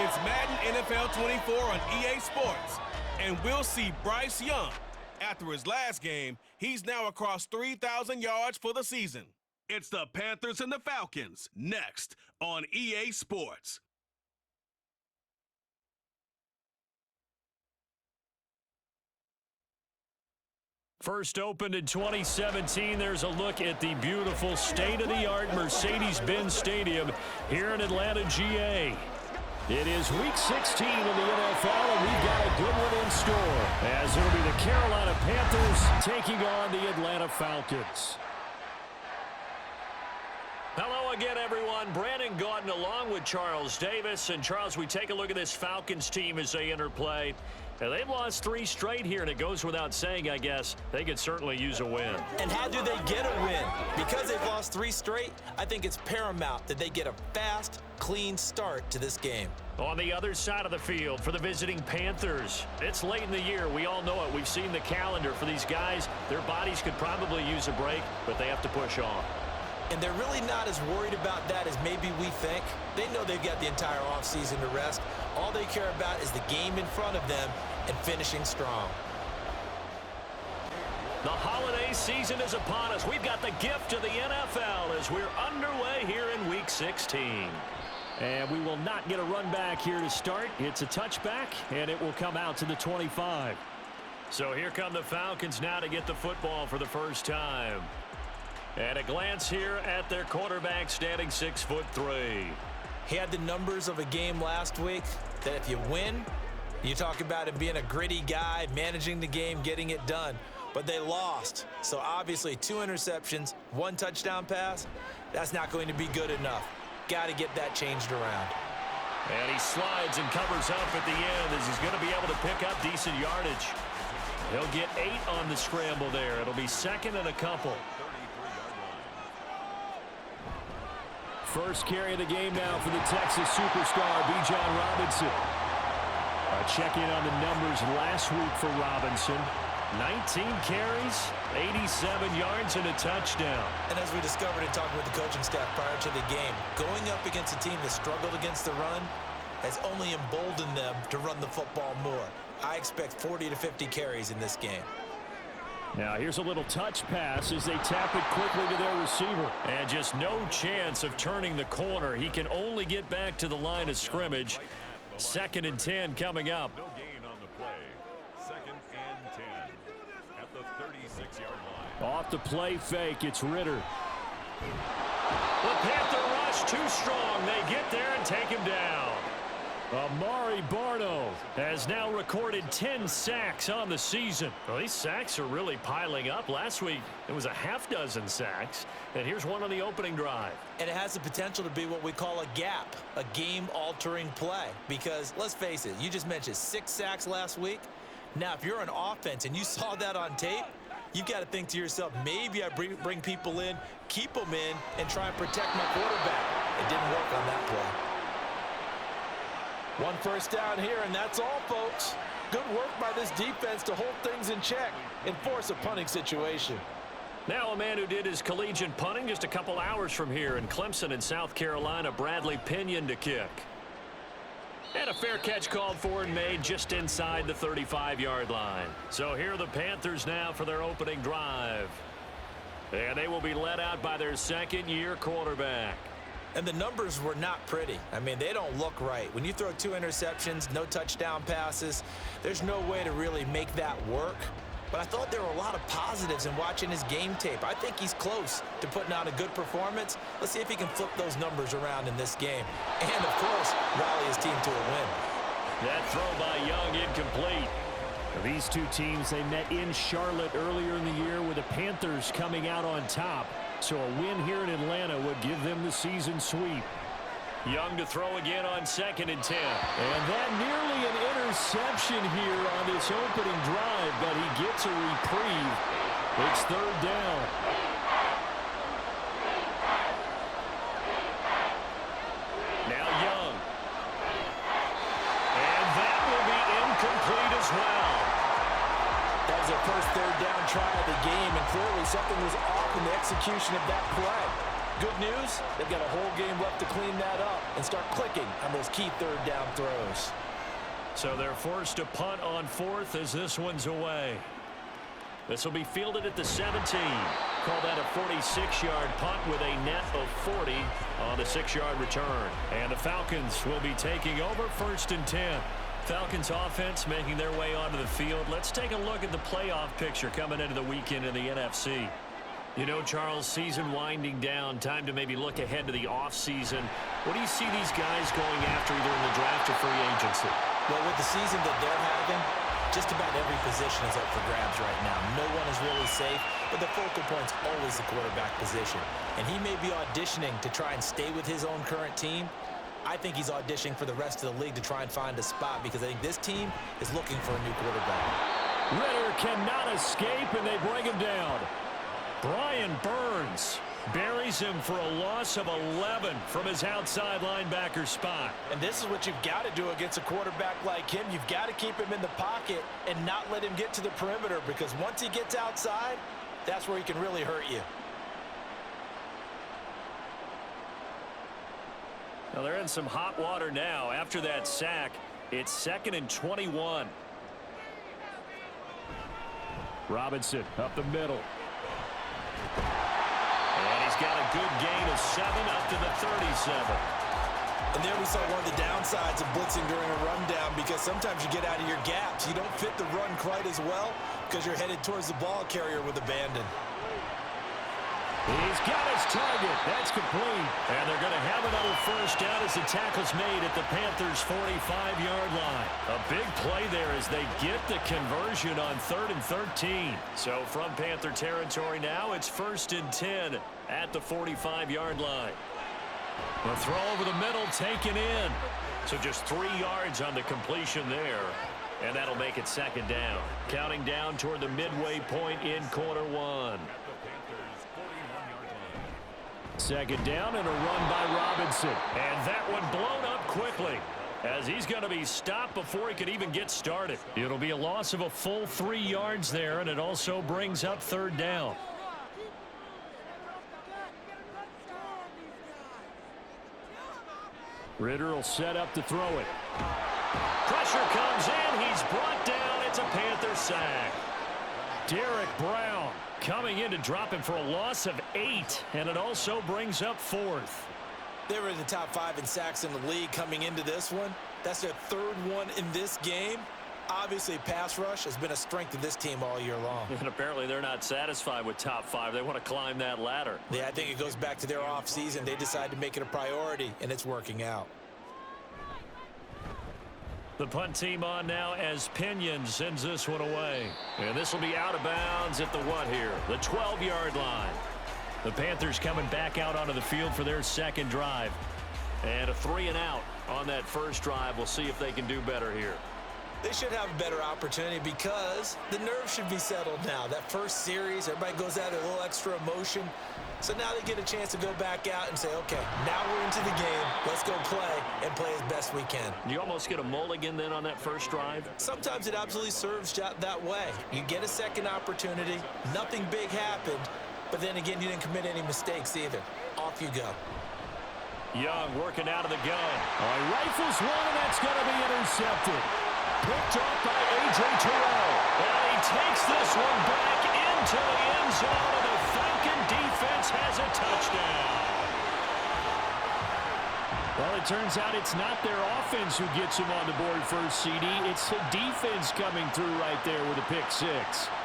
It's Madden NFL 24 on EA Sports, and we'll see Bryce Young. After his last game, he's now across 3,000 yards for the season. It's the Panthers and the Falcons, next on EA Sports. First opened in 2017, there's a look at the beautiful state-of-the-art Mercedes-Benz Stadium here in Atlanta, GA. It is Week 16 of the NFL, and we've got a good one in store, as it'll be the Carolina Panthers taking on the Atlanta Falcons. Hello again, everyone. Brandon Gaudin along with Charles Davis. And, Charles, we take a look at this Falcons team as they enter play. And they've lost 3 straight here, and it goes without saying, I guess, they could certainly use a win. And how do they get a win? Because they've lost 3 straight, I think it's paramount that they get a fast, clean start to this game. On the other side of the field for the visiting Panthers, it's late in the year. We all know it. We've seen the calendar for these guys. Their bodies could probably use a break, but they have to push on. And they're really not as worried about that as maybe we think. They know they've got the entire offseason to rest. All they care about is the game in front of them and finishing strong. The holiday season is upon us. We've got the gift of the NFL as we're underway here in Week 16. And we will not get a run back here to start. It's a touchback, and it will come out to the 25. So here come the Falcons now to get the football for the first time. And a glance here at their quarterback, standing 6'3". He had the numbers of a game last week that if you win, you talk about him being a gritty guy, managing the game, getting it done. But they lost. So obviously 2 interceptions, 1 touchdown pass, that's not going to be good enough. Got to get that changed around. And he slides and covers up at the end as he's going to be able to pick up decent yardage. He'll get 8 on the scramble there. It'll be second and a couple. First carry of the game now for the Texas superstar, Bijan Robinson. A check-in on the numbers last week for Robinson. 19 carries, 87 yards, and a touchdown. And as we discovered in talking with the coaching staff prior to the game, going up against a team that struggled against the run has only emboldened them to run the football more. I expect 40 to 50 carries in this game. Now here's a little touch pass as they tap it quickly to their receiver. And just no chance of turning the corner. He can only get back to the line of scrimmage. 2nd and 10 coming up. No gain on the play. 2nd and 10 at the 36-yard line. Off the play fake, it's Ritter. The Panther rush too strong. They get there and take him down. Amari Barno has now recorded 10 sacks on the season. Well, these sacks are really piling up. Last week, it was a half-dozen sacks. And here's one on the opening drive. And it has the potential to be what we call a gap, a game-altering play. Because, let's face it, you just mentioned 6 sacks last week. Now, if you're an offense and you saw that on tape, you've got to think to yourself, maybe I bring people in, keep them in, and try and protect my quarterback. It didn't work on that play. 1 first down here, and that's all, folks. Good work by this defense to hold things in check and force a punting situation. Now a man who did his collegiate punting just a couple hours from here in Clemson in South Carolina, Bradley Pinion to kick. And a fair catch called for and made just inside the 35-yard line. So here are the Panthers now for their opening drive. And they will be led out by their second-year quarterback. And the numbers were not pretty. I mean, they don't look right. When you throw 2 interceptions, no touchdown passes, there's no way to really make that work. But I thought there were a lot of positives in watching his game tape. I think he's close to putting out a good performance. Let's see if he can flip those numbers around in this game. And, of course, rally his team to a win. That throw by Young incomplete. These 2 teams, they met in Charlotte earlier in the year with the Panthers coming out on top. So a win here in Atlanta would give them the season sweep. Young to throw again on 2nd and 10. And that nearly an interception here on this opening drive, but he gets a reprieve. It's 3rd down. Now Young. And that will be incomplete as well. That was their first 3rd down try of the game, and clearly something was off in the execution of that play. Good news, they've got a whole game left to clean that up and start clicking on those key third down throws. So they're forced to punt on fourth as this one's away. This will be fielded at the 17. Call that a 46-yard punt with a net of 40 on the 6-yard return. And the Falcons will be taking over 1st and 10. Falcons offense making their way onto the field. Let's take a look at the playoff picture coming into the weekend in the NFC. You know, Charles, season winding down, time to maybe look ahead to the offseason. What do you see these guys going after either in the draft or free agency? Well, with the season that they're having, just about every position is up for grabs right now. No one is really safe, but the focal point's always the quarterback position. And he may be auditioning to try and stay with his own current team. I think he's auditioning for the rest of the league to try and find a spot because I think this team is looking for a new quarterback. Ritter cannot escape, and they bring him down. Brian Burns buries him for a loss of 11 from his outside linebacker spot. And this is what you've got to do against a quarterback like him. You've got to keep him in the pocket and not let him get to the perimeter because once he gets outside, that's where he can really hurt you. Now they're in some hot water now. After that sack, it's 2nd and 21. Robinson up the middle. And he's got a good gain of 7 up to the 37. And there we saw one of the downsides of blitzing during a rundown because sometimes you get out of your gaps. You don't fit the run quite as well because you're headed towards the ball carrier with abandon. He's got his target. That's complete. And they're going to have another first down as the tackle's made at the Panthers' 45-yard line. A big play there as they get the conversion on 3rd and 13. So from Panther territory now, it's 1st and 10 at the 45-yard line. The throw over the middle taken in. So just 3 yards on the completion there. And that'll make it 2nd down. Counting down toward the midway point in quarter one. 2nd down and a run by Robinson. And that one blown up quickly as he's going to be stopped before he could even get started. It'll be a loss of a full 3 yards there, and it also brings up 3rd down. Ritter will set up to throw it. Pressure comes in. He's brought down. It's a Panther sack. Derek Brown coming in to drop him for a loss of 8, and it also brings up 4th. They were in the top 5 in sacks in the league coming into this one. That's their 3rd one in this game. Obviously, pass rush has been a strength of this team all year long. And apparently they're not satisfied with top 5. They want to climb that ladder. Yeah, I think it goes back to their offseason. They decided to make it a priority, and it's working out. The punt team on now as Pinion sends this one away. And this will be out of bounds at the what here? The 12-yard line. The Panthers coming back out onto the field for their 2nd drive. And a 3-and-out on that first drive. We'll see if they can do better here. They should have a better opportunity because the nerves should be settled now. That first series, everybody goes out with a little extra emotion. So now they get a chance to go back out and say, okay, now we're into the game. Let's go play and play as best we can. You almost get a mulligan then on that first drive? Sometimes it absolutely serves that way. You get a second opportunity. Nothing big happened. But then again, you didn't commit any mistakes either. Off you go. Young working out of the gun. Rifles one, and that's going to be intercepted. Picked up by A.J. Terrell. And he takes this one back into the end zone, and the Falcon defense has a touchdown. Well, it turns out it's not their offense who gets him on the board first, CD. It's the defense coming through right there with a pick 6.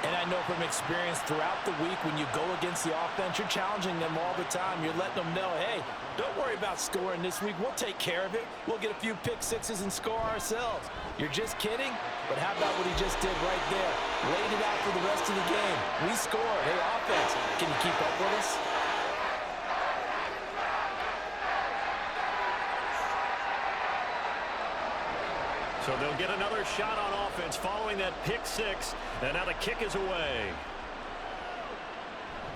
And I know from experience throughout the week when you go against the offense, you're challenging them all the time. You're letting them know, hey, don't worry about scoring this week. We'll take care of it. We'll get a few pick 6s and score ourselves. You're just kidding? But how about what he just did right there? Laid it out for the rest of the game. We scored. Hey, offense, can you keep up with us? So they'll get another shot on offense following that pick 6. And now the kick is away.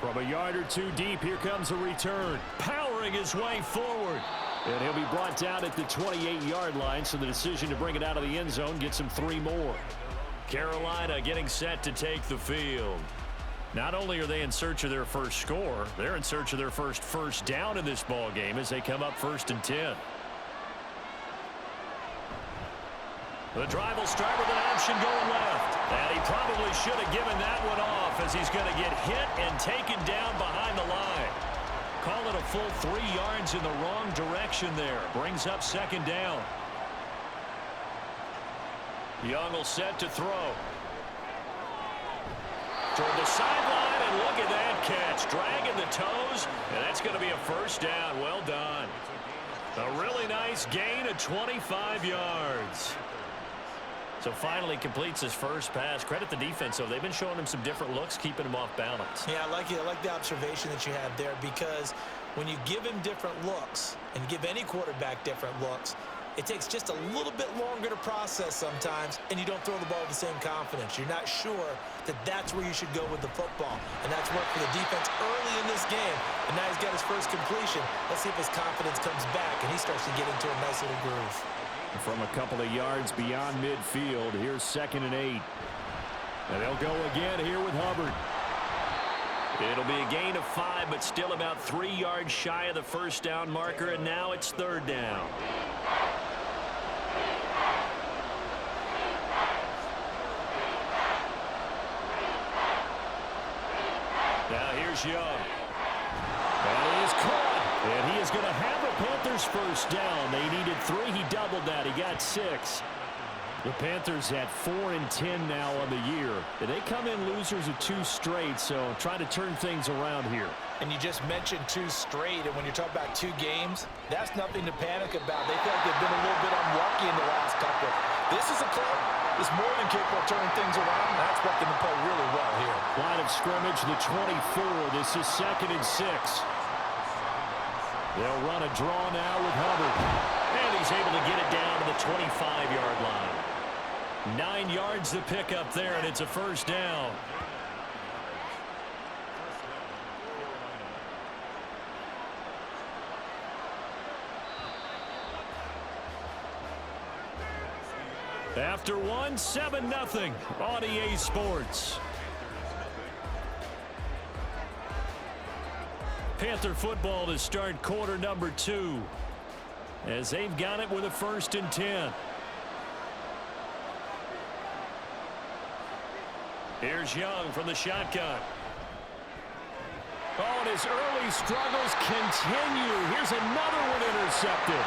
From a yard or 2 deep, here comes a return. Powering his way forward. And he'll be brought down at the 28-yard line, so the decision to bring it out of the end zone gets him 3 more. Carolina getting set to take the field. Not only are they in search of their first score, they're in search of their first down in this ball game as they come up 1st and 10. The drive will start with an option going left. And he probably should have given that one off as he's going to get hit and taken down behind the line. Call it a full 3 yards in the wrong direction there. Brings up 2nd down. Young will set to throw. Toward the sideline, and look at that catch. Dragging the toes, and that's going to be a 1st down. Well done. A really nice gain of 25 yards. So finally completes his first pass. Credit the defense, though. They've been showing him some different looks, keeping him off balance. Yeah, I like the observation that you have there, because when you give him different looks and give any quarterback different looks, it takes just a little bit longer to process sometimes, and you don't throw the ball with the same confidence. You're not sure that that's where you should go with the football, and that's worked for the defense early in this game, and now he's got his first completion. Let's see if his confidence comes back, and he starts to get into a nice little groove. From a couple of yards beyond midfield, here's 2nd and 8. And they'll go again here with Hubbard. It'll be a gain of 5, but still about 3 yards shy of the 1st down marker, and now it's 3rd down. Now here's Young. And he is caught. And he is going to have a Panthers 1st down. They needed 3. He doubled that. He got 6. The Panthers at 4 and 10 now on the year. They come in losers of 2 straight, so trying to turn things around here. And you just mentioned 2 straight, and when you're talking about 2 games, that's nothing to panic about. They feel like they've been a little bit unlucky in the last couple. This is a club that's more than capable of turning things around, and I expect them to play really well here. Line of scrimmage, the 24. This is 2nd and 6. They'll run a draw now with Hubbard. And he's able to get it down to the 25-yard line. 9 yards to pick up there, and it's a 1st down. After 1, 7-0 on EA Sports. Panther football to start quarter number 2 as they've got it with a 1st and 10. Here's Young from the shotgun. Oh, and his early struggles continue. Here's another one intercepted.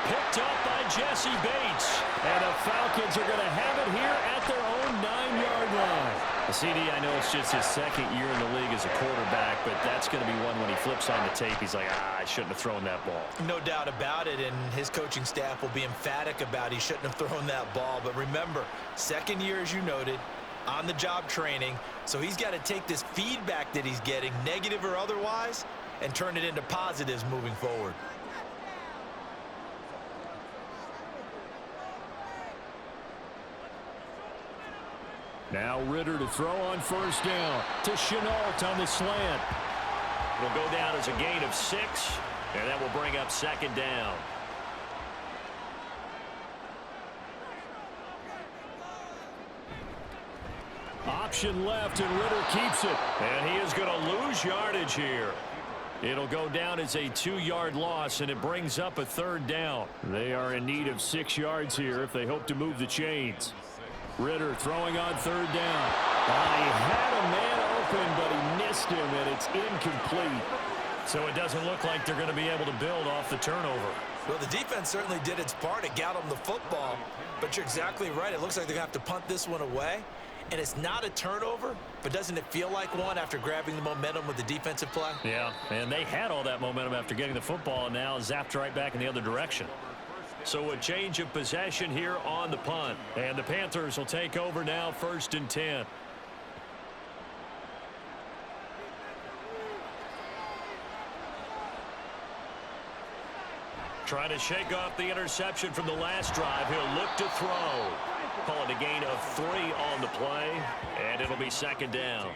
Picked up by Jesse Bates. And the Falcons are going to have it here at their own 9-yard line. CD, I know it's just his 2nd year in the league as a quarterback, but that's going to be one when he flips on the tape, he's like, I shouldn't have thrown that ball. No doubt about it, and his coaching staff will be emphatic about he shouldn't have thrown that ball. But remember, 2nd year, as you noted, on-the-job training, so he's got to take this feedback that he's getting, negative or otherwise, and turn it into positives moving forward. Now Ritter to throw on 1st down to Chenault on the slant. Will go down as a gain of 6, and that will bring up 2nd down. Option left, and Ritter keeps it. And he is going to lose yardage here. It'll go down as a 2-yard loss, and it brings up a 3rd down. They are in need of 6 yards here if they hope to move the chains. Ritter throwing on 3rd down. He had a man open, but he missed him, and it's incomplete. So it doesn't look like they're going to be able to build off the turnover. Well, the defense certainly did its part to get them the football, but you're exactly right. It looks like they're going to have to punt this one away, and it's not a turnover, but doesn't it feel like one after grabbing the momentum with the defensive play? Yeah, and they had all that momentum after getting the football, and now zapped right back in the other direction. So a change of possession here on the punt. And the Panthers will take over now 1st and 10. Trying to shake off the interception from the last drive. He'll look to throw. Call it a gain of 3 on the play. And it'll be 2nd down.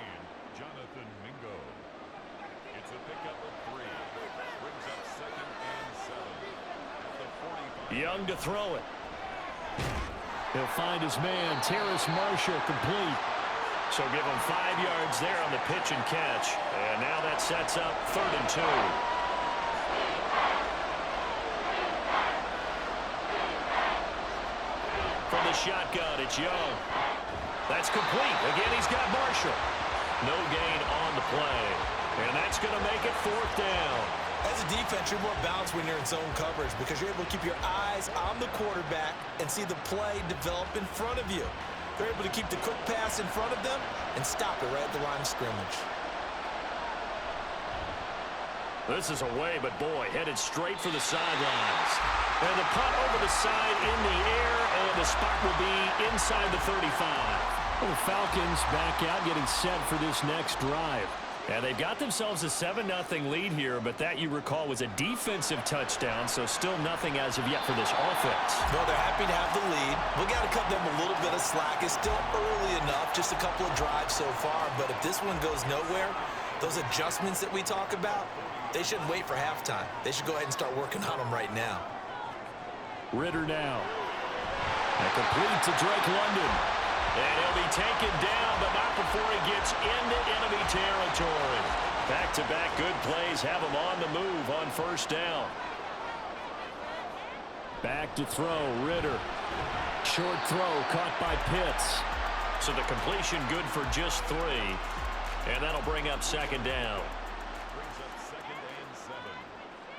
Young to throw it. He'll find his man, Terrace Marshall, complete. So give them 5 yards there on the pitch and catch. And now that sets up 3rd and 2. From the shotgun, it's Young. That's complete. Again, he's got Marshall. No gain on the play. And that's going to make it 4th down. As a defense, you're more balanced when you're in zone coverage because you're able to keep your eyes on the quarterback and see the play develop in front of you. They're able to keep the quick pass in front of them and stop it right at the line of scrimmage. This is away, but boy, headed straight for the sidelines. And the punt over the side in the air, and the spot will be inside the 35. Well, the Falcons back out, getting set for this next drive. And they've got themselves a 7-0 lead here, but that, you recall, was a defensive touchdown, so still nothing as of yet for this offense. Well, they're happy to have the lead. We got to cut them a little bit of slack. It's still early enough, just a couple of drives so far, but if this one goes nowhere, those adjustments that we talk about, they shouldn't wait for halftime. They should go ahead and start working on them right now. Ritter now. And complete to Drake London. And he'll be taken down, but not before he gets into enemy territory. Back-to-back good plays have him on the move on 1st down. Back to throw, Ritter. Short throw caught by Pitts. So the completion good for just 3. And that'll bring up 2nd down. Brings up 2nd and 7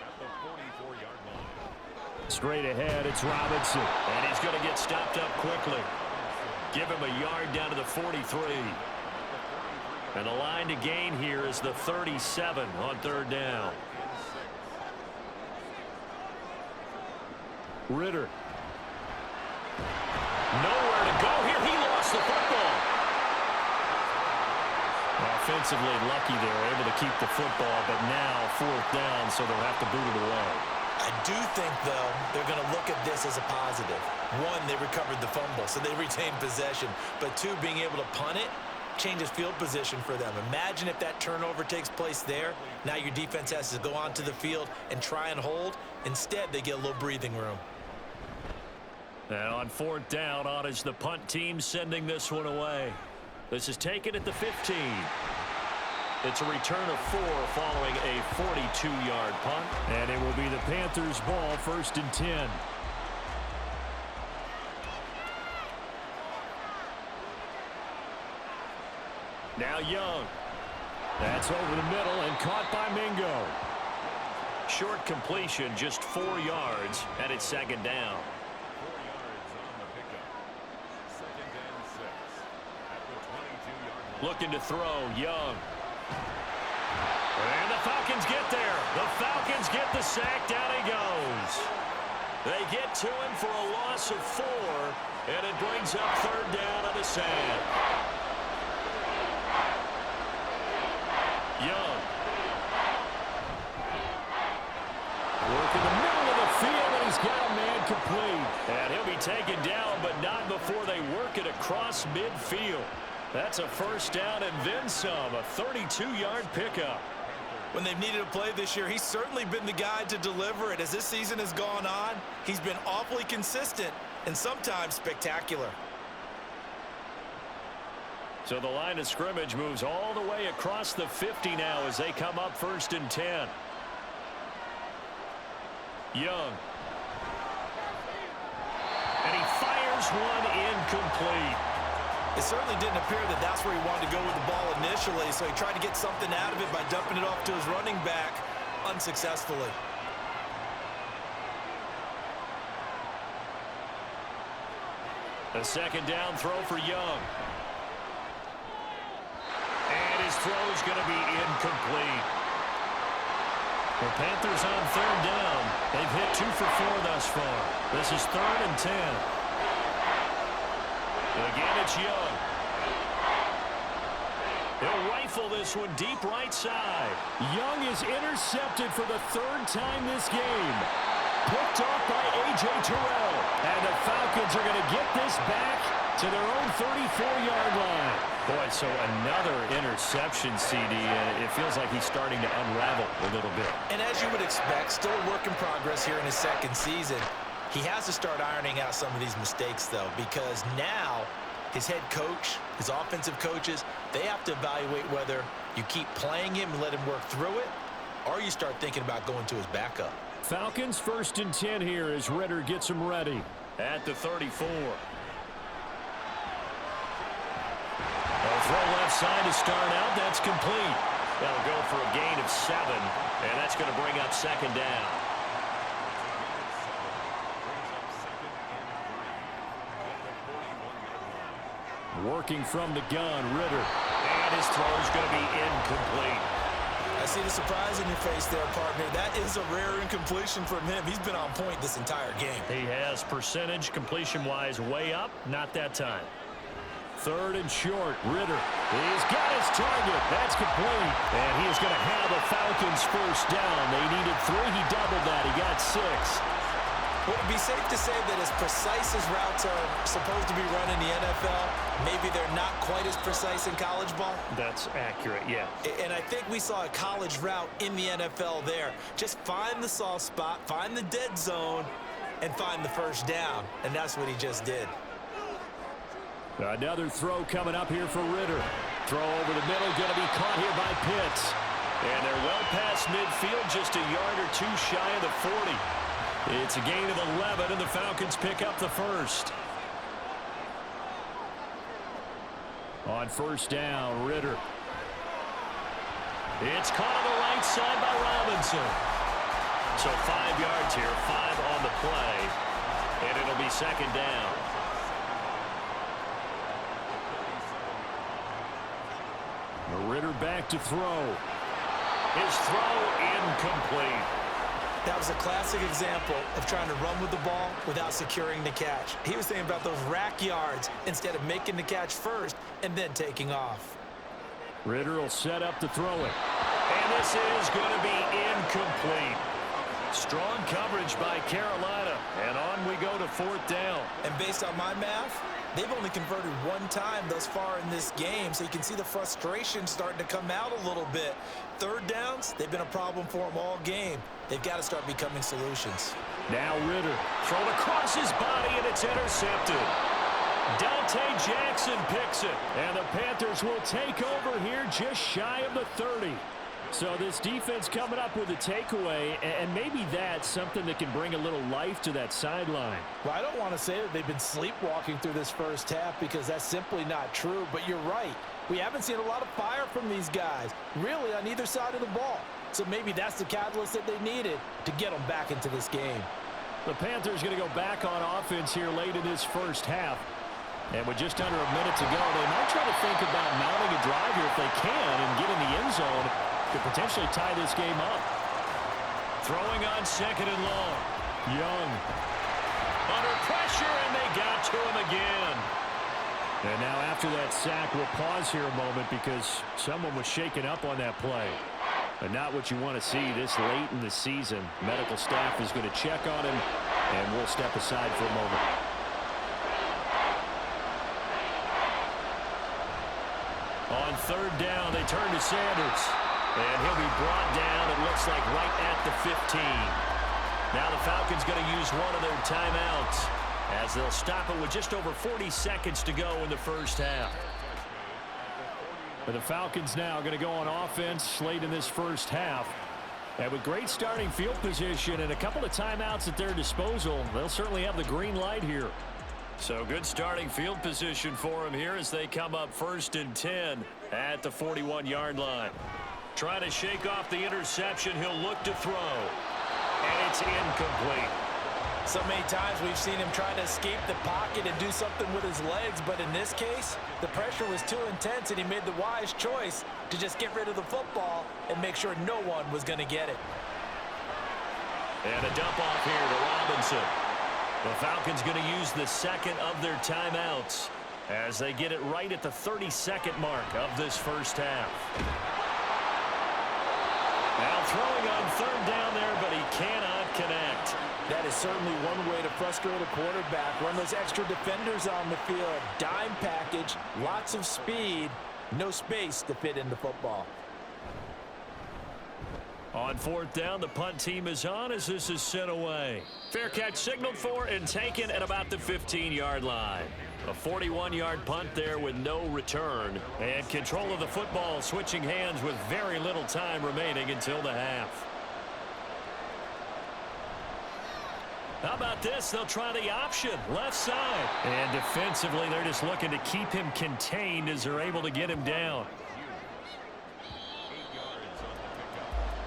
at the 44-yard line. Straight ahead, it's Robinson. And he's going to get stopped up quickly. Give him a yard down to the 43. And the line to gain here is the 37 on 3rd down. Ritter. Nowhere to go here. He lost the football. Offensively lucky they're able to keep the football, but now 4th down, so they'll have to boot it away. I do think, though, they're going to look at this as a positive. 1, they recovered the fumble, so they retained possession. But 2, being able to punt it changes field position for them. Imagine if that turnover takes place there. Now your defense has to go onto the field and try and hold. Instead, they get a little breathing room. And on 4th down, on is the punt team sending this one away. This is taken at the 15. It's a return of 4 following a 42-yard punt. And it will be the Panthers' ball, 1st and 10. Now Young. That's over the middle and caught by Mingo. Short completion, just 4 yards, and it's 2nd down. 4 yards on the pickup. 2nd and 6 at the 22-yard line. Looking to throw, Young. And the Falcons get there. The Falcons get the sack. Down he goes. They get to him for a loss of 4, and it brings up 3rd down on the sack. Young. Work in the middle of the field, and he's got a man complete. And he'll be taken down, but not before they work it across midfield. That's a 1st down and then some, a 32-yard pickup. When they've needed a play this year, he's certainly been the guy to deliver it. As this season has gone on, he's been awfully consistent and sometimes spectacular. So the line of scrimmage moves all the way across the 50 now as they come up 1st and 10. Young. And he fires one incomplete. It certainly didn't appear that that's where he wanted to go with the ball initially, so he tried to get something out of it by dumping it off to his running back unsuccessfully. A 2nd down throw for Young. And his throw is going to be incomplete. The Panthers on 3rd down. They've hit 2 for 4 thus far. This is 3rd and 10. Again, it's Young. He'll rifle this one deep right side. Young is intercepted for the 3rd time this game. Picked off by A.J. Terrell. And the Falcons are going to get this back to their own 34-yard line. Boy, so another interception, CD. It feels like he's starting to unravel a little bit. And as you would expect, still a work in progress here in his 2nd season. He has to start ironing out some of these mistakes, though, because now his head coach, his offensive coaches, they have to evaluate whether you keep playing him and let him work through it, or you start thinking about going to his backup. Falcons 1st and 10 here as Ritter gets them ready at the 34. They'll throw left side to start out. That's complete. That'll go for a gain of 7, and that's going to bring up 2nd down. Working from the gun, Ritter. And his throw is going to be incomplete. I see the surprise in your face there, partner. That is a rare incompletion from him. He's been on point this entire game. He has percentage completion-wise way up. Not that time. 3rd and short. Ritter. He's got his target. That's complete. And he is going to have a Falcons 1st down. They needed 3. He doubled that. He got 6. Would it be safe to say that as precise as routes are supposed to be run in the NFL, maybe they're not quite as precise in college ball? That's accurate, yeah. And I think we saw a college route in the NFL there. Just find the soft spot, find the dead zone, and find the 1st down. And that's what he just did. Another throw coming up here for Ritter. Throw over the middle, going to be caught here by Pitts. And they're well past midfield, just a yard or 2 shy of the 40. It's a gain of 11, and the Falcons pick up the 1st. On 1st down, Ritter. It's caught on the right side by Robinson. So 5 yards here, 5 on the play, and it'll be 2nd down. Ritter back to throw. His throw incomplete. That was a classic example of trying to run with the ball without securing the catch. He was thinking about those rack yards instead of making the catch first and then taking off. Ritter will set up to throw it. And this is going to be incomplete. Strong coverage by Carolina. And on we go to 4th down. And based on my math, they've only converted 1 time thus far in this game, so you can see the frustration starting to come out a little bit. 3rd downs, they've been a problem for them all game. They've got to start becoming solutions. Now Ritter thrown across his body, and it's intercepted. Dante Jackson picks it, and the Panthers will take over here just shy of the 30. So this defense coming up with a takeaway, and maybe that's something that can bring a little life to that sideline. Well, I don't want to say that they've been sleepwalking through this 1st half because that's simply not true, but you're right. We haven't seen a lot of fire from these guys, really on either side of the ball. So maybe that's the catalyst that they needed to get them back into this game. The Panthers going to go back on offense here late in this 1st half. And with just under a minute to go, they might try to think about mounting a drive here if they can and get in the end zone to potentially tie this game up. Throwing on 2nd and long. Young under pressure, and they got to him again. And now after that sack, we'll pause here a moment because someone was shaken up on that play. But not what you want to see this late in the season. Medical staff is going to check on him, and we'll step aside for a moment. On 3rd down, they turn to Sanders. And he'll be brought down, it looks like, right at the 15. Now the Falcons going to use one of their timeouts as they'll stop it with just over 40 seconds to go in the 1st half. But the Falcons now going to go on offense late in this 1st half. And with great starting field position and a couple of timeouts at their disposal, they'll certainly have the green light here. So good starting field position for them here as they come up 1st and 10 at the 41-yard line. Trying to shake off the interception, he'll look to throw. And it's incomplete. So many times we've seen him try to escape the pocket and do something with his legs, but in this case, the pressure was too intense and he made the wise choice to just get rid of the football and make sure no one was going to get it. And a dump off here to Robinson. The Falcons going to use the 2nd of their timeouts as they get it right at the 32nd mark of this 1st half. Now throwing on 3rd down there, but he cannot connect. That is certainly one way to frustrate a quarterback. Run those extra defenders on the field. Dime package, lots of speed, no space to fit in the football. On fourth down, the punt team is on as this is sent away. Fair catch signaled for and taken at about the 15-yard line. A 41-yard punt there with no return. And control of the football switching hands with very little time remaining until the half. How about this? They'll try the option, left side. And defensively, they're just looking to keep him contained as they're able to get him down.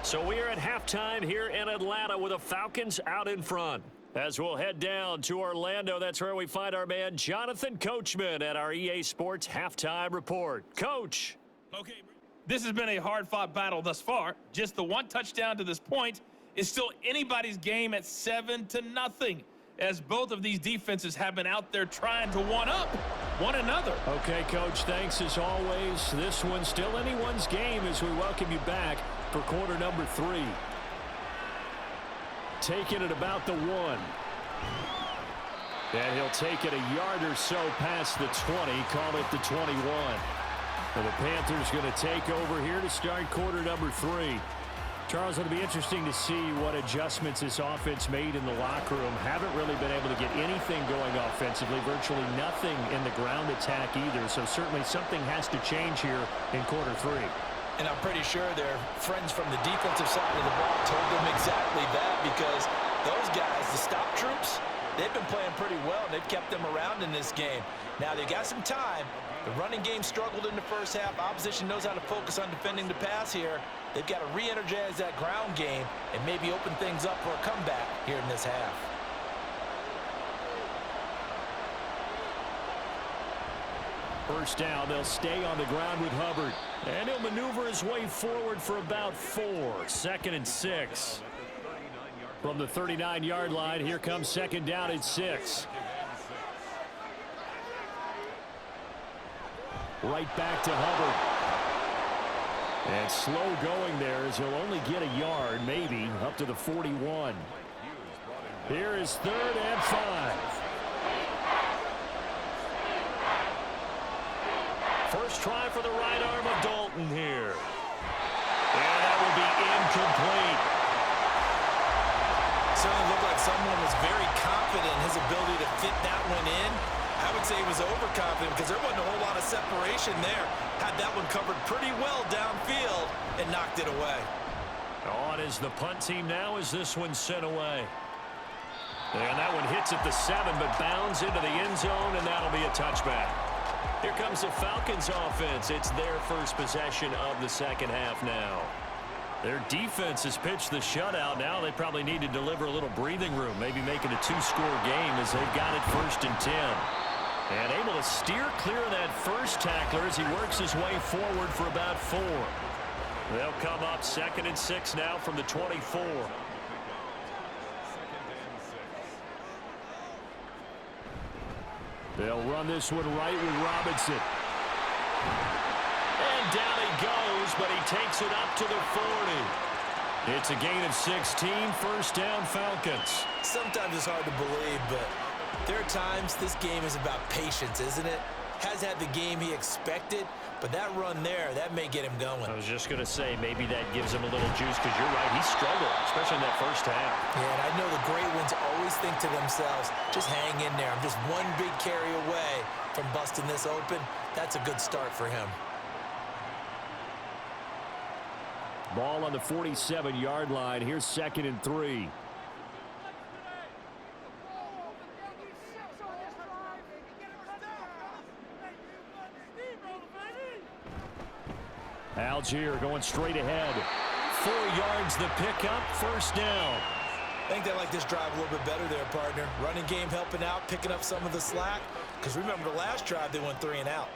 So we are at halftime here in Atlanta with the Falcons out in front. As we'll head down to Orlando, that's where we find our man Jonathan Coachman at our EA Sports Halftime Report. Coach. Okay, this has been a hard-fought battle thus far. Just the one touchdown to this point is still anybody's game at 7-0, as both of these defenses have been out there trying to one-up one another. Okay, Coach, thanks as always. This one's still anyone's game as we welcome you back for quarter number 3. Taking it about the 1. And he'll take it a yard or so past the 20, call it the 21. And the Panthers going to take over here to start quarter number 3. Charles, it'll be interesting to see what adjustments this offense made in the locker room. Haven't really been able to get anything going offensively, virtually nothing in the ground attack either. So certainly something has to change here in quarter 3. And I'm pretty sure their friends from the defensive side of the ball told them exactly that, because those guys, the stop troops, they've been playing pretty well, and they've kept them around in this game. Now, they got some time. The running game struggled in the first half. Opposition knows how to focus on defending the pass here. They've got to re-energize that ground game and maybe open things up for a comeback here in this half. First down, they'll stay on the ground with Hubbard. And he'll maneuver his way forward for about 4. 2nd and 6. From the 39-yard line, here comes second down at 6. Right back to Hubbard. And slow going there as he'll only get a yard, maybe, up to the 41. Here is 3rd and 5. First try for the right arm of Dalton here. And that will be incomplete. Certainly looked like someone was very confident in his ability to fit that one in. I would say he was overconfident because there wasn't a whole lot of separation there. Had that one covered pretty well downfield and knocked it away. On is the punt team now as this one's sent away. And that one hits at the 7 but bounds into the end zone, and that'll be a touchback. Here comes the Falcons offense. It's their first possession of the second half now. Their defense has pitched the shutout. Now they probably need to deliver a little breathing room, maybe make it a 2-score game as they've got it 1st and 10. And able to steer clear of that first tackler as he works his way forward for about 4. They'll come up 2nd and 6 now from the 24. They'll run this one right with Robinson. And down he goes, but he takes it up to the 40. It's a gain of 16, first down Falcons. Sometimes it's hard to believe, but there are times this game is about patience, isn't it? Has had the game he expected, but that run there, that may get him going. I was just going to say, maybe that gives him a little juice, because you're right, he struggled, especially in that first half. Yeah, and I know the great ones always think to themselves, just hang in there. I'm just one big carry away from busting this open. That's a good start for him. Ball on the 47-yard line. Here's 2nd and 3. Algier going straight ahead. 4 yards the pickup, first down. I think they like this drive a little bit better there, partner. Running game helping out, picking up some of the slack. Because remember, the last drive, they went 3 and out.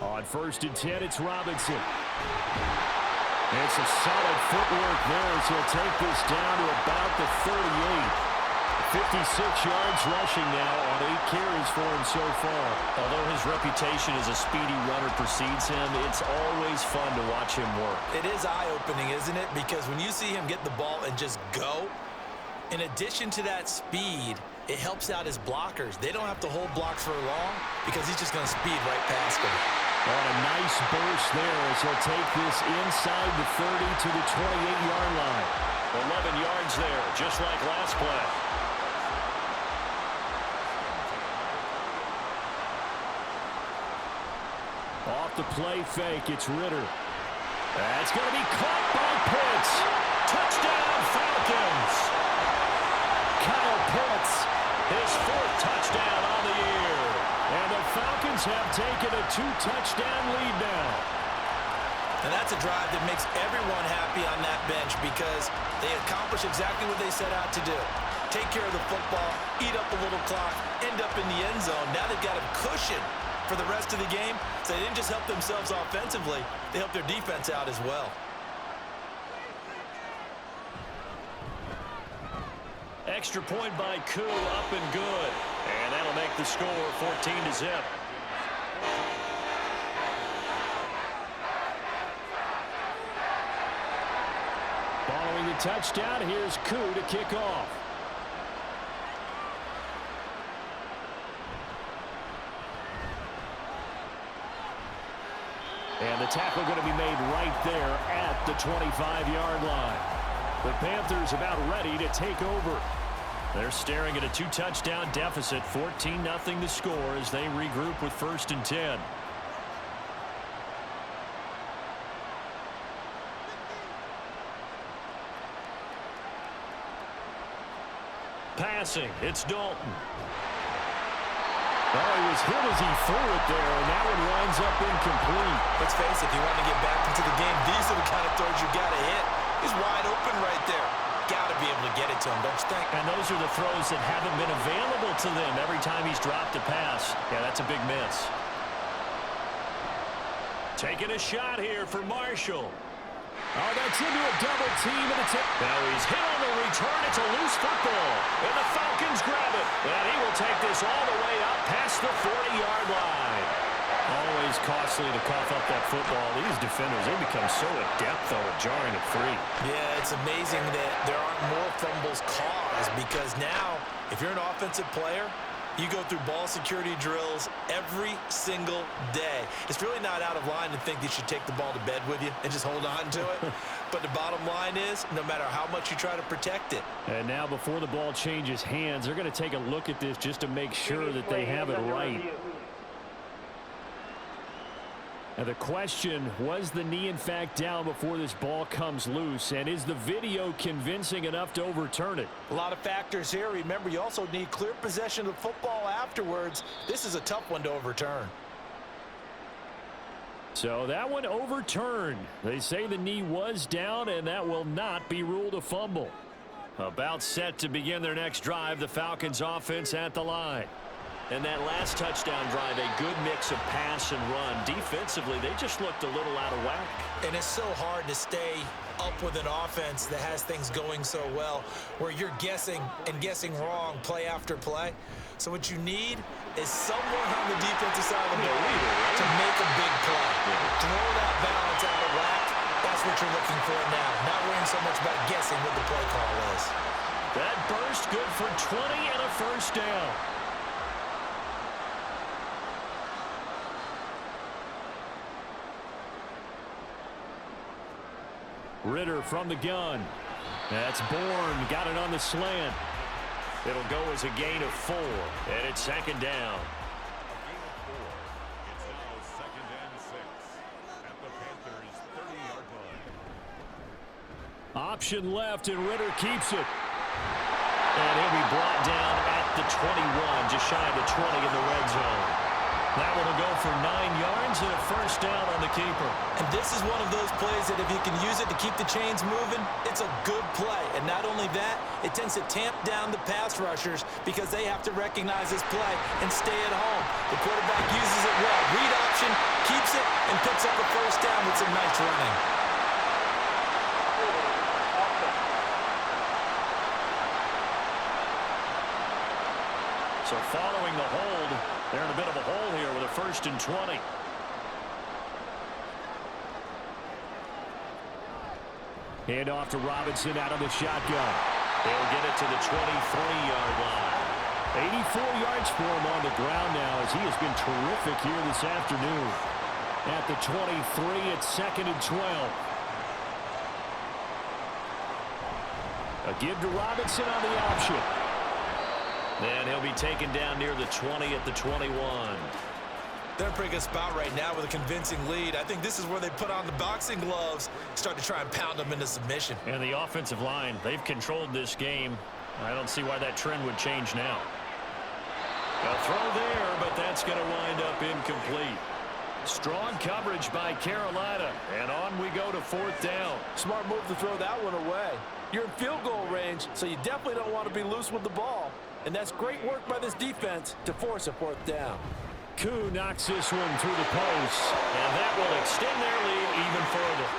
On 1st and 10, it's Robinson. It's a solid footwork there as he'll take this down to about the 38. 56 yards rushing now on 8 carries for him so far. Although his reputation as a speedy runner precedes him, it's always fun to watch him work. It is eye-opening, isn't it? Because when you see him get the ball and just go, in addition to that speed, it helps out his blockers. They don't have to hold blocks for long because he's just going to speed right past them. On a nice burst there as he'll take this inside the 30 to the 28-yard line. 11 yards there, just like last play. Off the play fake, it's Ritter. That's going to be caught by Pitts. Touchdown, Falcons. Kyle Pitts, his 4th touchdown on the year. And the Falcons have taken a 2-touchdown lead now. And that's a drive that makes everyone happy on that bench because they accomplish exactly what they set out to do. Take care of the football, eat up a little clock, end up in the end zone. Now they've got a cushion for the rest of the game. So they didn't just help themselves offensively, they helped their defense out as well. Extra point by Koo, up and good. And that'll make the score 14-0. Following the touchdown, here's Koo to kick off. And the tackle going to be made right there at the 25-yard line. The Panthers about ready to take over. They're staring at a 2-touchdown deficit, 14-0 the score as they regroup with 1st and 10. Passing, it's Dalton. Oh, he was hit as he threw it there, and that one winds up incomplete. Let's face it, if you want to get back into the game, these are the kind of throws you got to hit. He's wide open right there. Got to be able to get it to him, don't you think? And those are the throws that haven't been available to them every time he's dropped a pass. Yeah, that's a big miss. Taking a shot here for Marshall. Oh, that's into a double team, and it's now he's hit on the return. It's a loose football, and the Falcons grab it. And he will take this all the way up past the 40-yard line. Always costly to cough up that football. These defenders, they become so adept, though, at jarring it free. Yeah, it's amazing that there aren't more fumbles caused because now, if you're an offensive player, you go through ball security drills every single day. It's really not out of line to think you should take the ball to bed with you and just hold on to it. But the bottom line is, no matter how much you try to protect it. And now before the ball changes hands, they're going to take a look at this just to make sure that they have it right. Now the question, was the knee in fact down before this ball comes loose? And is the video convincing enough to overturn it? A lot of factors here. Remember, you also need clear possession of football afterwards. This is a tough one to overturn. So that one overturned. They say the knee was down, and that will not be ruled a fumble. About set to begin their next drive, the Falcons offense at the line. And that last touchdown drive, a good mix of pass and run. Defensively, they just looked a little out of whack. And it's so hard to stay up with an offense that has things going so well, where you're guessing and guessing wrong play after play. So what you need is someone on the defensive side of the ball to make a big play. Throw that balance out of whack. That's what you're looking for now. Not worrying so much about guessing what the play call is. That burst good for 20 and a first down. Ritter from the gun. That's Bourne. Got it on the slant. It'll go as a gain of 4. And it's 2nd down. It's now 2nd and 6 at the Panthers' 30-yard line. Option left, and Ritter keeps it. And he'll be brought down at the 21, just shy of the 20 in the red zone. That one will go for 9 yards and a first down on the keeper. And this is one of those plays that if you can use it to keep the chains moving, it's a good play. And not only that, it tends to tamp down the pass rushers because they have to recognize this play and stay at home. The quarterback uses it well. Read option, keeps it, and picks up a first down with some nice running. So following the hold, they're in a bit of a hole here with a 1st and 20. Hand off to Robinson out of the shotgun. They'll get it to the 23-yard line. 84 yards for him on the ground now as he has been terrific here this afternoon. At the 23, it's 2nd and 12. A give to Robinson on the option. And he'll be taken down near the 20 at the 21. They're in a pretty good spot right now with a convincing lead. I think this is where they put on the boxing gloves, start to try and pound them into submission. And the offensive line, they've controlled this game. I don't see why that trend would change now. A throw there, but that's going to wind up incomplete. Strong coverage by Carolina, and on we go to 4th down. Smart move to throw that one away. You're in field goal range, so you definitely don't want to be loose with the ball. And that's great work by this defense to force a 4th down. Koo knocks this one through the post. And that will extend their lead even further.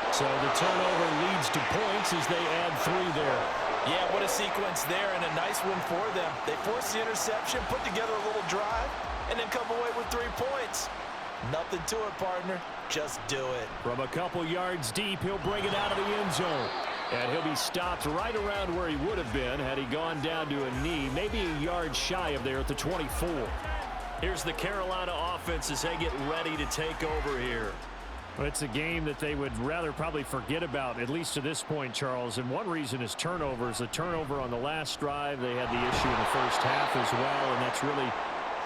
So the turnover leads to points as they add 3 there. Yeah, what a sequence there, and a nice one for them. They forced the interception, put together a little drive, and then come away with 3 points. Nothing to it, partner. Just do it. From a couple yards deep, he'll bring it out of the end zone. And he'll be stopped right around where he would have been had he gone down to a knee, maybe a yard shy of there at the 24. Here's the Carolina offense as they get ready to take over here. Well, it's a game that they would rather probably forget about, at least to this point, Charles. And one reason is turnovers. A turnover on the last drive. They had the issue in the first half as well, and that's really,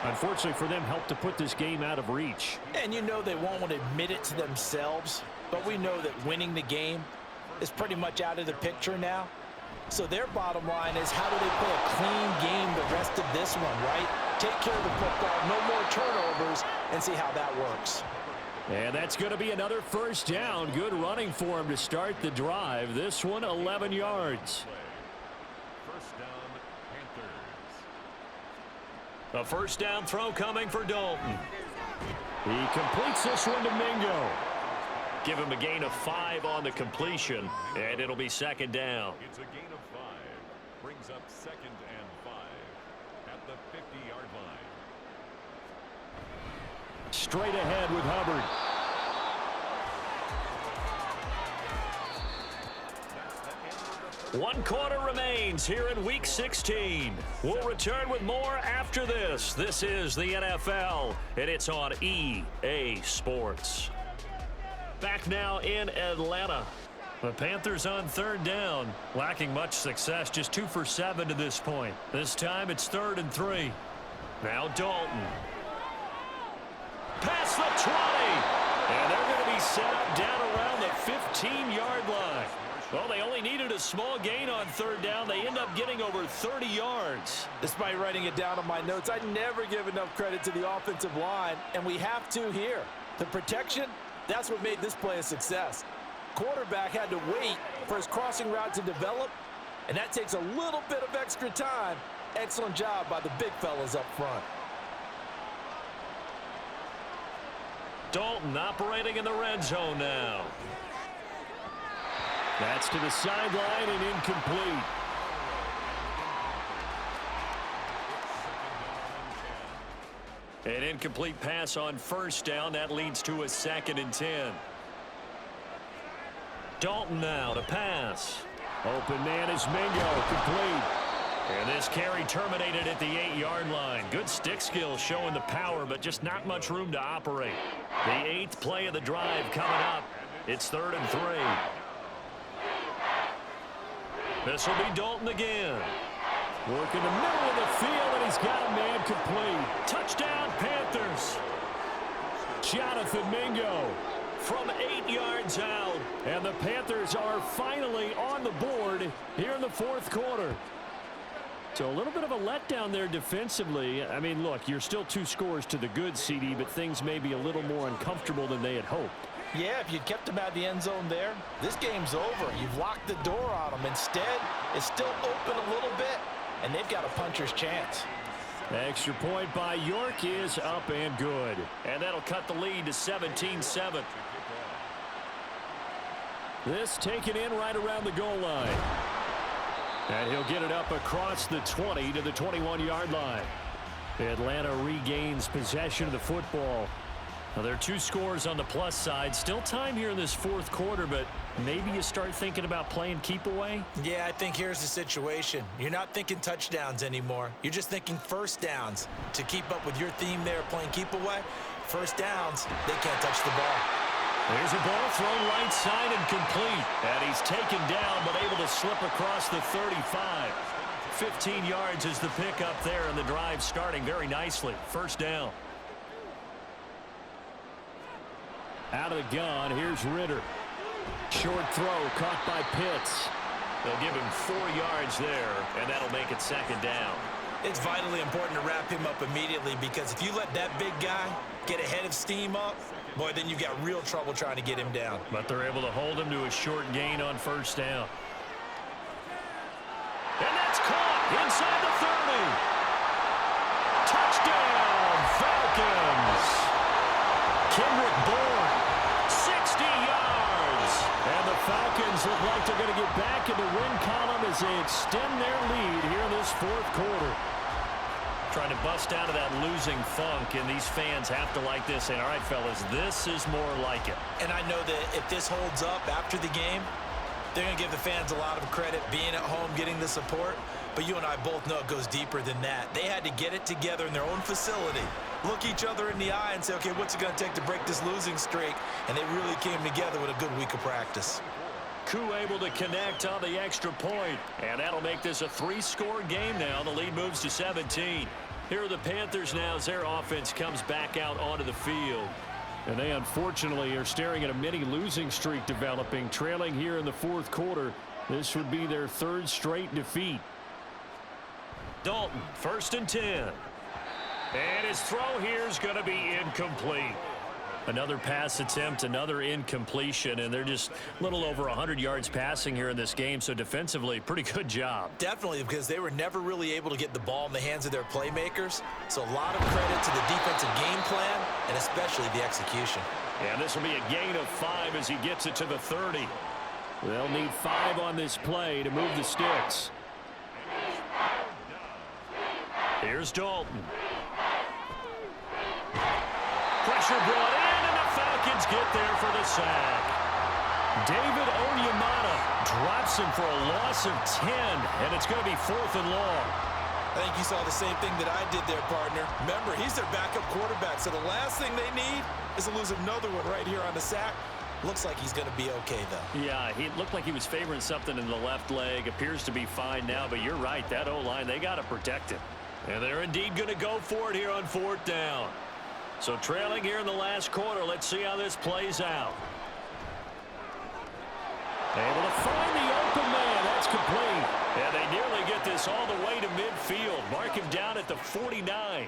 unfortunately for them, helped to put this game out of reach. And you know they won't admit it to themselves, but we know that winning the game is pretty much out of the picture now. So their bottom line is, how do they play a clean game the rest of this one, right? Take care of the football, no more turnovers, and see how that works. And that's going to be another 1st down. Good running for him to start the drive. This one, 11 yards. 1st down, Panthers. A 1st down throw coming for Dalton. He completes this one to Mingo. Give him a gain of 5 on the completion, and it'll be 2nd down. It's a gain of 5. Brings up 2nd and 5 at the 50-yard line. Straight ahead with Hubbard. One quarter remains here in Week 16. We'll return with more after this. This is the NFL, and it's on EA Sports. Back now in Atlanta. The Panthers on 3rd down. Lacking much success, just 2 for 7 to this point. This time it's 3rd and 3. Now Dalton. Past the 20. And they're going to be set up down around the 15-yard line. Well, they only needed a small gain on 3rd down. They end up getting over 30 yards. Despite writing it down on my notes, I never give enough credit to the offensive line, and we have to here. The protection, that's what made this play a success. Quarterback had to wait for his crossing route to develop, and that takes a little bit of extra time. Excellent job by the big fellas up front. Dalton operating in the red zone now. That's to the sideline and incomplete. An incomplete pass on 1st down. That leads to a 2nd and 10. Dalton now to pass. Open man is Mingo, complete. And this carry terminated at the 8-yard line. Good stick skill showing the power, but just not much room to operate. The 8th play of the drive coming up. It's 3rd and 3. This will be Dalton again. Working the middle of the field, and he's got a man complete. Touchdown, Panthers. Jonathan Mingo. From 8 yards out. And the Panthers are finally on the board here in the 4th quarter. So a little bit of a letdown there defensively. I mean, look, you're still 2 scores to the good, CD, but things may be a little more uncomfortable than they had hoped. Yeah, if you kept them out of the end zone there, this game's over. You've locked the door on them. Instead, it's still open a little bit, and they've got a puncher's chance. Extra point by York is up and good. And that'll cut the lead to 17-7. This taken in right around the goal line. And he'll get it up across the 20 to the 21-yard line. Atlanta regains possession of the football. Well, there are 2 scores on the plus side. Still time here in this fourth quarter, but maybe you start thinking about playing keep away? Yeah, I think here's the situation. You're not thinking touchdowns anymore. You're just thinking first downs. To keep up with your theme there, playing keep away, first downs, they can't touch the ball. There's a ball thrown right side and complete. And he's taken down, but able to slip across the 35. 15 yards is the pickup there, and the drive starting very nicely. First down. Out of the gun, here's Ritter. Short throw caught by Pitts. They'll give him 4 yards there, and that'll make it second down. It's vitally important to wrap him up immediately, because if you let that big guy get a head of steam up, boy, then you've got real trouble trying to get him down. But they're able to hold him to a short gain on first down. And that's caught inside the 30. Touchdown, Falcons. Kendrick Bourne, 60 yards. And the Falcons look like they're going to get back in the win column as they extend their lead here in this fourth quarter. Trying to bust out of that losing funk, and these fans have to like this. And all right, fellas, this is more like it. And I know that if this holds up after the game, they're going to give the fans a lot of credit, being at home, getting the support. But you and I both know it goes deeper than that. They had to get it together in their own facility, look each other in the eye and say, okay, what's it going to take to break this losing streak? And they really came together with a good week of practice. Koo able to connect on the extra point, and that'll make this a 3-score game now. The lead moves to 17. Here are the Panthers now as their offense comes back out onto the field. And they unfortunately are staring at a mini losing streak developing, trailing here in the fourth quarter. This would be their 3rd straight defeat. Dalton, 1st and 10. And his throw here is going to be incomplete. Another pass attempt, another incompletion, and they're just a little over 100 yards passing here in this game, so defensively, pretty good job. Definitely, because they were never really able to get the ball in the hands of their playmakers, so a lot of credit to the defensive game plan, and especially the execution. And this will be a gain of 5 as he gets it to the 30. They'll need 5 on this play to move the sticks. Here's Dalton. Pressure brought in, and the Falcons get there for the sack. David Onyemata drops him for a loss of 10, and it's going to be 4th and long. I think you saw the same thing that I did there, partner. Remember, he's their backup quarterback, so the last thing they need is to lose another one right here on the sack. Looks like he's going to be okay, though. Yeah, he looked like he was favoring something in the left leg. Appears to be fine now, but you're right. That O-line, they got to protect him. And they're indeed going to go for it here on 4th down. So trailing here in the last quarter, let's see how this plays out. Able to find the open man. That's complete. And they nearly get this all the way to midfield. Mark him down at the 49.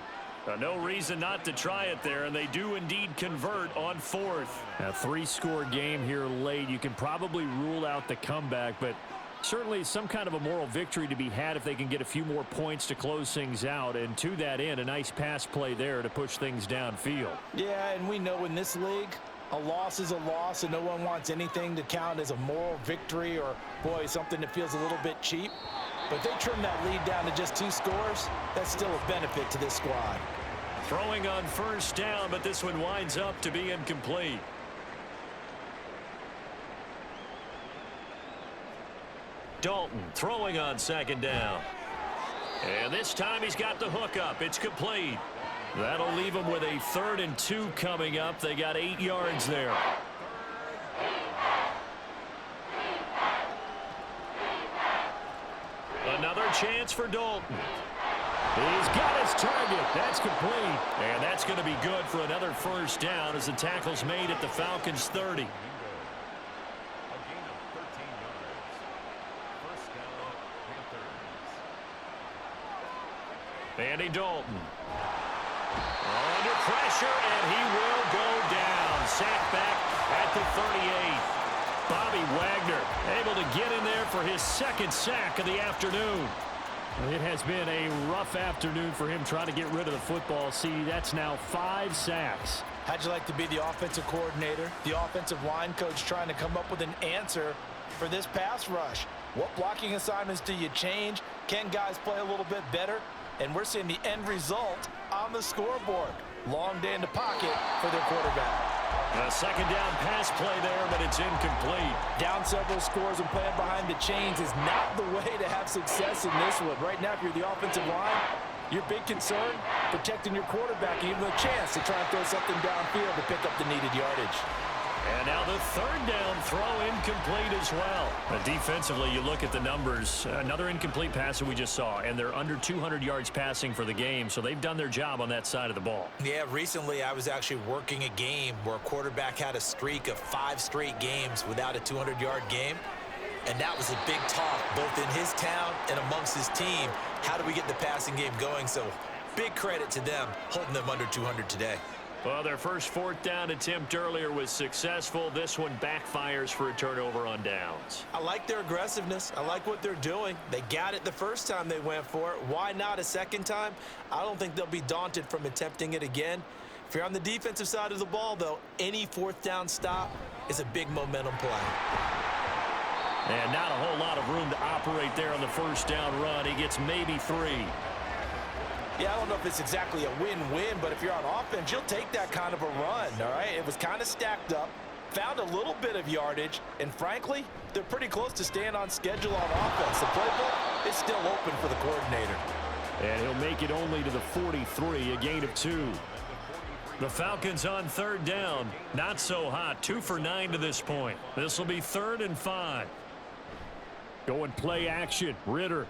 No reason not to try it there, and they do indeed convert on 4th. A 3-score game here late. You can probably rule out the comeback, but certainly some kind of a moral victory to be had if they can get a few more points to close things out. And to that end, a nice pass play there to push things downfield. Yeah, and we know in this league, a loss is a loss, and no one wants anything to count as a moral victory or, boy, something that feels a little bit cheap. But if they trim that lead down to just 2 scores, that's still a benefit to this squad. Throwing on 1st down, but this one winds up to be incomplete. Dalton throwing on 2nd down. And this time he's got the hook up. It's complete. That'll leave them with a 3rd and 2 coming up. They got 8 yards there. Another chance for Dalton. He's got his target. That's complete. And that's going to be good for another 1st down as the tackle's made at the Falcons' 30. Andy Dalton. Under pressure, and he will go down. Sacked back at the 38. Bobby Wagner able to get in there for his 2nd sack of the afternoon. It has been a rough afternoon for him trying to get rid of the football. See, that's now 5 sacks. How'd you like to be the offensive coordinator, the offensive line coach trying to come up with an answer for this pass rush? What blocking assignments do you change? Can guys play a little bit better? And we're seeing the end result on the scoreboard. Long day in the pocket for their quarterback. A second down pass play there, but it's incomplete. Down several scores and playing behind the chains is not the way to have success in this one. Right now, if you're the offensive line, your big concern, protecting your quarterback, even a chance to try and throw something downfield to pick up the needed yardage. And now the third down throw incomplete as well. Defensively, you look at the numbers. Another incomplete pass that we just saw, and they're under 200 yards passing for the game, so they've done their job on that side of the ball. Yeah, recently I was actually working a game where a quarterback had a streak of 5 straight games without a 200-yard game. And that was a big talk, both in his town and amongst his team. How do we get the passing game going? So big credit to them, holding them under 200 today. Well, their first fourth down attempt earlier was successful. This one backfires for a turnover on downs. I like their aggressiveness. I like what they're doing. They got it the first time they went for it. Why not a second time? I don't think they'll be daunted from attempting it again. If you're on the defensive side of the ball, though, any fourth down stop is a big momentum play. And not a whole lot of room to operate there on the first down run. He gets maybe 3. Yeah, I don't know if it's exactly a win-win, but if you're on offense, you'll take that kind of a run, all right? It was kind of stacked up, found a little bit of yardage, and frankly, they're pretty close to staying on schedule on offense. The playbook is still open for the coordinator. And he'll make it only to the 43, a gain of 2. The Falcons on third down. Not so hot. 2 for 9 to this point. This will be 3rd and 5. Going play action. Ritter.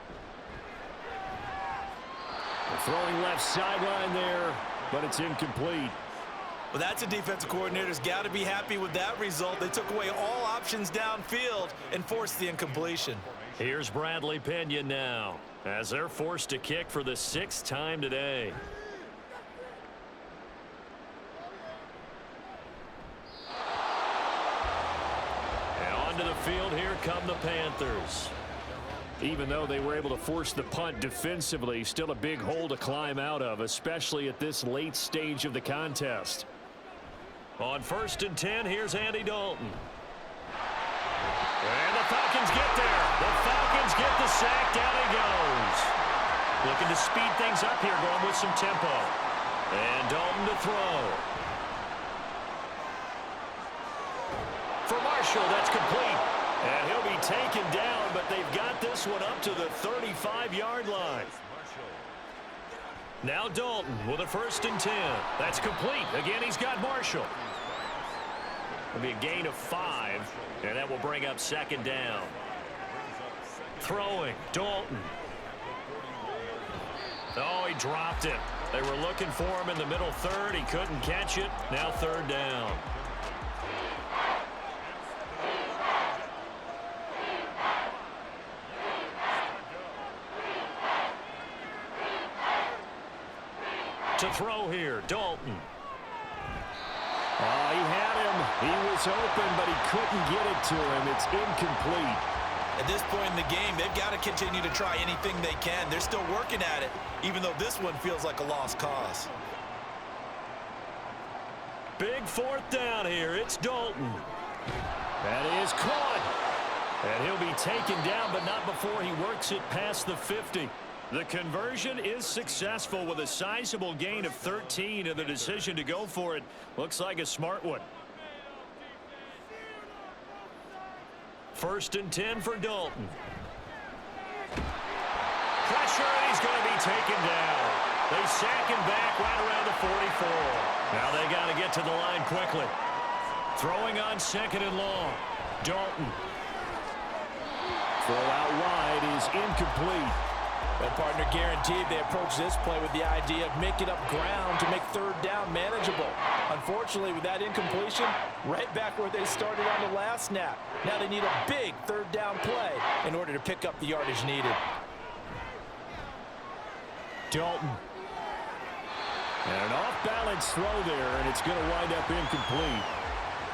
Throwing left sideline there, but it's incomplete. Well, that's a defensive coordinator's got to be happy with that result. They took away all options downfield and forced the incompletion. Here's Bradley Pena now, as they're forced to kick for the 6th time today. And onto the field, here come the Panthers. Even though they were able to force the punt defensively, still a big hole to climb out of, especially at this late stage of the contest. On 1st and 10, here's Andy Dalton. And the Falcons get there. The Falcons get the sack. Down he goes. Looking to speed things up here, going with some tempo. And Dalton to throw. For Marshall, that's complete. And he'll be taken down, but they've got this one up to the 35-yard line. Now Dalton with a 1st and 10. That's complete. Again, he's got Marshall. It'll be a gain of 5, and that will bring up 2nd down. Throwing, Dalton. Oh, he dropped it. They were looking for him in the middle 3rd. He couldn't catch it. Now 3rd down. To throw here, Dalton. He had him. He was open, but he couldn't get it to him. It's incomplete. At this point in the game, they've got to continue to try anything they can. They're still working at it, even though this one feels like a lost cause. Big 4th down here. It's Dalton. That is caught. And he'll be taken down, but not before he works it past the 50. The conversion is successful with a sizable gain of 13, and the decision to go for it looks like a smart one. 1st and 10 for Dalton. Pressure, and he's going to be taken down. They sack him back right around the 44. Now they got to get to the line quickly. Throwing on 2nd and long. Dalton. Throw out wide is incomplete. Well, partner, guaranteed they approach this play with the idea of making up ground to make 3rd down manageable. Unfortunately, with that incompletion, right back where they started on the last snap. Now they need a big 3rd down play in order to pick up the yardage needed. Dalton. And an off-balance throw there, and it's going to wind up incomplete.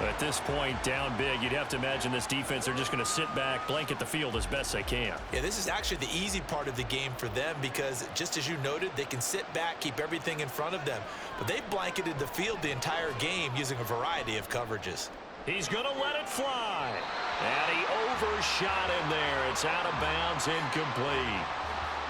At this point, down big, you'd have to imagine this defense, they're just going to sit back, blanket the field as best they can. Yeah, this is actually the easy part of the game for them because, just as you noted, they can sit back, keep everything in front of them. But they've blanketed the field the entire game using a variety of coverages. He's going to let it fly. And he overshot him there. It's out of bounds, incomplete.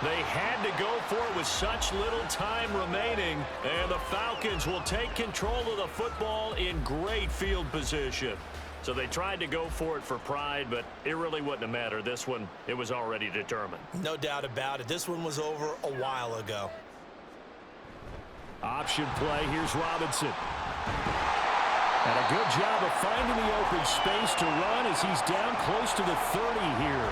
They had to go for it with such little time remaining, and the Falcons will take control of the football in great field position. So they tried to go for it for pride, but it really wouldn't have mattered. This one, it was already determined. No doubt about it. This one was over a while ago. Option play. Here's Robinson. And a good job of finding the open space to run as he's down close to the 30 here.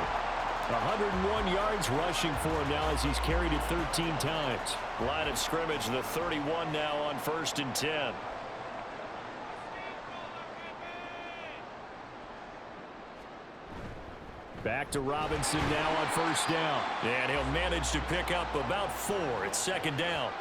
101 yards rushing for him now as he's carried it 13 times. Line of scrimmage, the 31 now on 1st and 10. Back to Robinson now on 1st down. And he'll manage to pick up about 4 at 2nd down.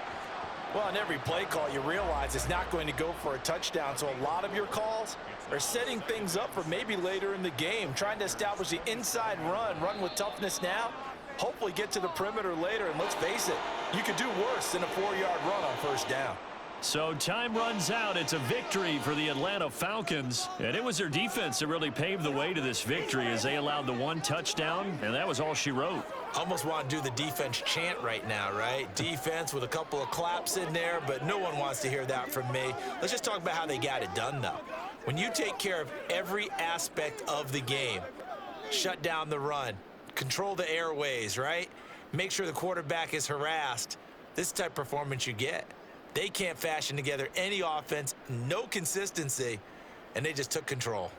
Well, on every play call, you realize it's not going to go for a touchdown, so a lot of your calls are setting things up for maybe later in the game, trying to establish the inside run with toughness now, hopefully get to the perimeter later, and let's face it, you could do worse than a 4-yard run on 1st down. So time runs out. It's a victory for the Atlanta Falcons, and it was their defense that really paved the way to this victory as they allowed the 1 touchdown, and that was all she wrote. Almost want to do the defense chant right now, right? Defense with a couple of claps in there, but no one wants to hear that from me. Let's just talk about how they got it done, though. When you take care of every aspect of the game, shut down the run, control the airways, right? Make sure the quarterback is harassed. This type of performance you get. They can't fashion together any offense, no consistency, and they just took control.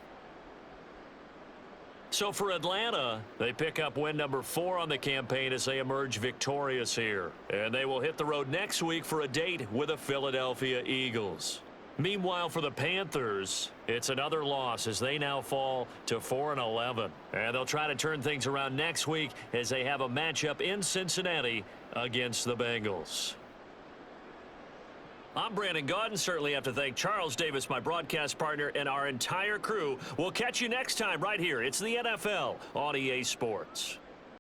So for Atlanta, they pick up win number 4 on the campaign as they emerge victorious here. And they will hit the road next week for a date with the Philadelphia Eagles. Meanwhile, for the Panthers, it's another loss as they now fall to 4-11. And they'll try to turn things around next week as they have a matchup in Cincinnati against the Bengals. I'm Brandon Gaudin. Certainly have to thank Charles Davis, my broadcast partner, and our entire crew. We'll catch you next time right here. It's the NFL on EA Sports.